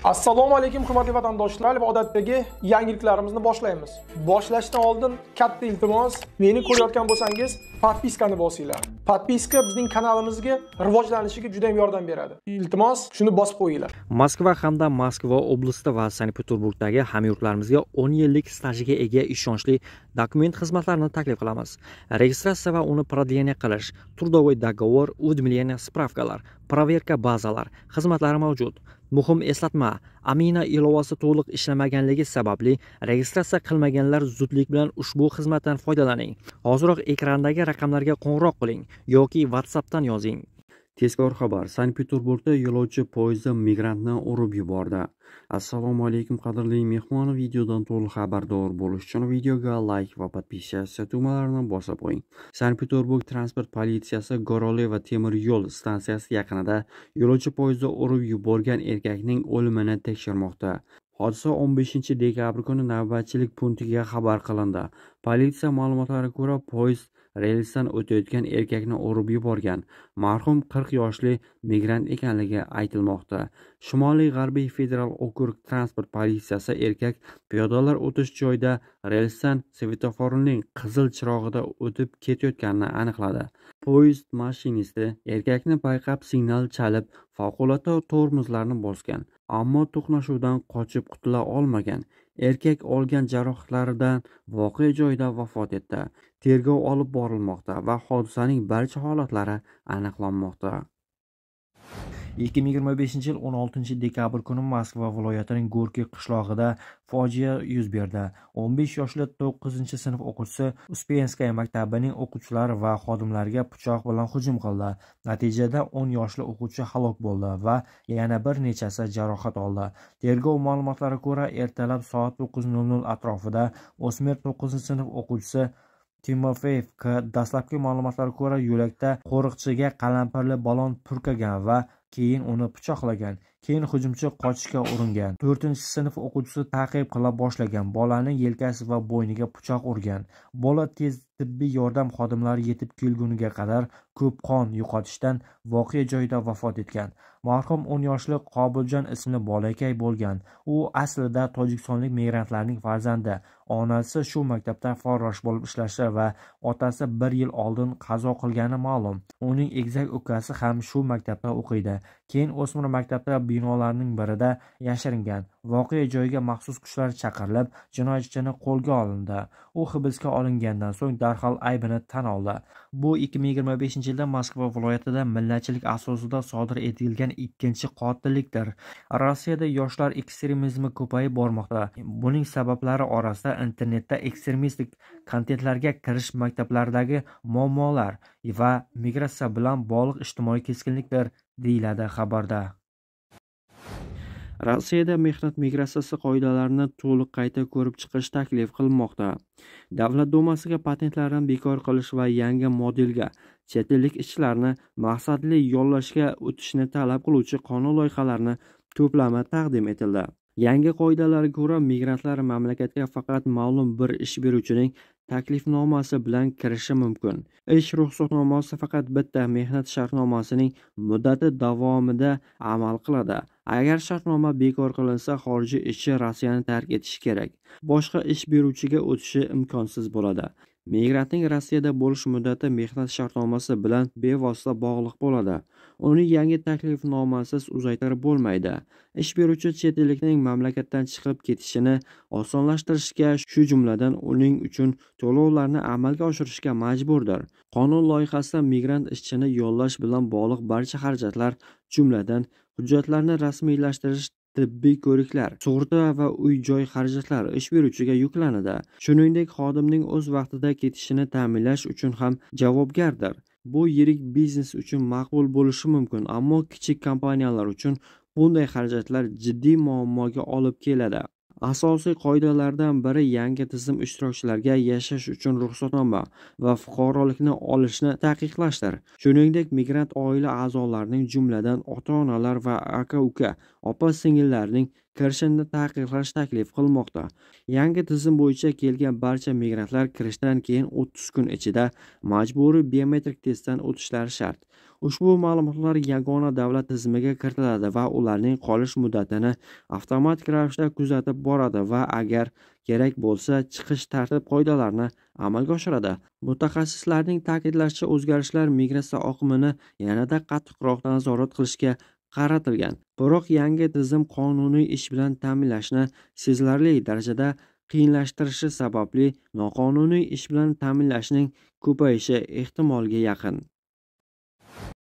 Assalomu alaykum hurmatli vatandoshlar va odatdagi yangiliklarimizni boshlaymiz. Boshlashdan oldin katta iltimos, meni ko'rayotgan bo'lsangiz, podpiskani bosinglar. Podpiska bizning kanalimizga rivojlanishiga juda ham yordam beradi. Iltimos, shuni bosib qo'yinglar. Moskva hamda Moskva oblasti va Sankt-Peterburgdagi hamyurtlarimizga 10 yillik stajiga ega ishonchli dokument xizmatlarini taklif qilamiz. Registratsiya va uni продление qilish, трудовой договор, уведомление, spravkalar, проверка bazalar xizmatlari mavjud. Muhim eslatma, Amina ilovasi to'liq ishlamaganligi sababli registratsiya qilmaganlar zudlik bilan ushbu xizmatdan foydalaning. Hoziroq ekrandagi raqamlarga qo'ng'iroq qiling yoki WhatsAppdan yozing. Tezkor xabar: Sankt-Peterburgda yo'lovchi poyezdi migrantni urib yubordi. Assalomu alaykum qadrli mehmon, videodan to'liq xabardor bo'lish uchun videoga like va podpisatsiya tugmalarini bosib qo'ying. Sankt-Peterburg transport politsiyasi Goroleva temir yo'l stansiyasi yaqinida yo'lovchi poyezdi urib yuborgan erkakning o'limini tekshirmoqda. Hodisa 15 dekabr kuni navbatchilik punktiga xabar qilindi. Politsiya ma'lumotlariga ko'ra, poyezd relsdan o'tayotgan erkakni urib yuborgan. Marhum 40 yoshli migrant ekanligi aytilmoqda. Shimoliy-g'arbiy federal okrug transport politsiyasi erkak piyodalar o'tish joyida relsdan svetoforning qizil chirog'ida o'tib ketayotganini aniqladi. Poyezd mashinisti erkakni payqab signal chalib, favqulodda tormozlarni bosgan, ammo to'qnashuvdan qochib qutula olmagan. Erkak olgan jarohatlaridan voqea joyida vafot etdi. Tergov olib borilmoqda va hodisaning barcha holatlari aniqlanmoqda. 2025-yil 16 dekabr kuni Moskva viloyatining Gorkiy qishlog'ida fojia yuz berdi. 15 yoshli 9-sinf o'quvchisi Uspenskaya maktabining o'quvchilari va xodimlariga pichoq bilan hujum qildi. Natijada 10 yoshli o'quvchi halok bo'ldi va yana bir nechasi jarohat oldi. Tergov ma'lumotlariga ko'ra, ertalab soat 9:00 atrofida o'smir 9-sinf o'quvchisi Timofeyevga dastlabki ma'lumotlarga ko'ra yo'lakda qo'riqchiga qalampirli balon purkagan va keyin uni pichoqlagan. Keyin hujumchi qochishga uringan. 4-sinf o'quvchisi ta'qib qila boshlagan. Bolaning yelkasi va bo'yniga pichoq urgan. Bola tez tibbiy yordam xodimlari yetib kelguniga qadar ko'p qon yo'qotishdan voqea joyida vafot etgan. Marhum 10 yoshli Qobiljon ismli bolakay bo'lgan. U aslida tojikistonlik migrantlarning farzandi. Onasi shu maktabda farrosh bo'lib ishlashi va otasi 1 yil oldin qazo qilgani ma'lum. Uning egizak ukasi ham shu maktabda o'qiydi. Keyin o'smir maktabda binolarning birida yashiringan. Voqea joyiga maxsus kuchlar chaqirilib, jinoyatchini qo'lga olindi. U hibsga olingandan so'ng darhol aybini tan oldi. Bu 2025-yilda Moskva viloyatida millatchilik asosida sodir etilgan ikkinchi qotillikdir. Rossiyada yoshlar ekstremizmi ko'payib bormoqda. Buning sabablari orasida internetda ekstremistik kontentlarga kirish, maktablardagi muammolar va migratsiya bilan bog'liq ijtimoiy keskinlikdir, deyiladi xabarda. Rossiyada mehnat migratsiyasi qoidalarini to'liq qayta ko'rib chiqish taklif qilinmoqda. Davlat dumasiga patentlarni bekor qilish va yangi modelga chet ellik ishchilarni maqsadli yollashga o'tishni talab qiluvchi qonun loyihalarini to'plami taqdim etildi. Yangi qoidalarga ko'ra, migrantlar mamlakatga faqat ma'lum bir ish beruvchining taklifnomasi bilan kirishi mumkin. Ish ruxsatnomasi faqat bitta mehnat shartnomasining muddati davomida amal qiladi. Agar shartnoma bekor qilinsa, xorijiy ishchi Rossiyani tark etishi kerak. Boshqa ish beruvchiga o'tishi imkonsiz bo'ladi. Migrantning Rossiyada bo'lish muddati mehnat shartnomasi bilan bevosita bog'liq bo'ladi. Uni yangi taklifnomasiz uzaytirib bo'lmaydi. Ish beruvchi chet ellikning mamlakatdan chiqib ketishini osonlashtirishga, shu jumladan uning uchun to'lovlarni amalga oshirishga majburdir. Qonun loyihasida migrant ishchini yollash bilan bog'liq barcha xarajatlar, jumladan hujjatlarni rasmiylashtirish, tibbiy ko'riklar, sug'urta va uy-joy xarajatlari ish beruvchiga yuklanadi. Shuningdek, xodimning o'z vaqtida ketishini ta'minlash uchun ham javobgardir. Bu yirik biznes uchun maqbul bo'lishi mumkin, ammo kichik kompaniyalar uchun bunday xarajatlar jiddiy muammoga olib keladi. Asosiy qoidalardan biri yangi tizim ishtirokchilarga yashash uchun ruxsatnoma va fuqarolikni olishni taqiqlashdir. Shuningdek, migrant oila a'zolarining, jumladan ota-onalar va aka-uka, opa-singillarning kirishini taqiqlash taklif qilmoqda. Yangi tizim bo'yicha kelgan barcha migrantlar kirishdan keyin 30 kun ichida majburiy biometrik testdan o'tishlari shart. Ushbu ma'lumotlar yagona davlat tizimiga kiritiladi va ularning qolish muddatini avtomatik ravishda kuzatib boradi va agar kerak bo'lsa, chiqish tartib-qoidalarini amalga oshiradi. Mutaxassislarning ta'kidlashicha, o'zgarishlar migratsiya oqimini yanada qattiqroq nazorat qilishga qaratilgan. Biroq yangi tizim qonuniy ish bilan ta'minlashni sezilarli darajada qiyinlashtirishi sababli noqonuniy ish bilan ta'minlashning ko'payishi ehtimolga yaqin.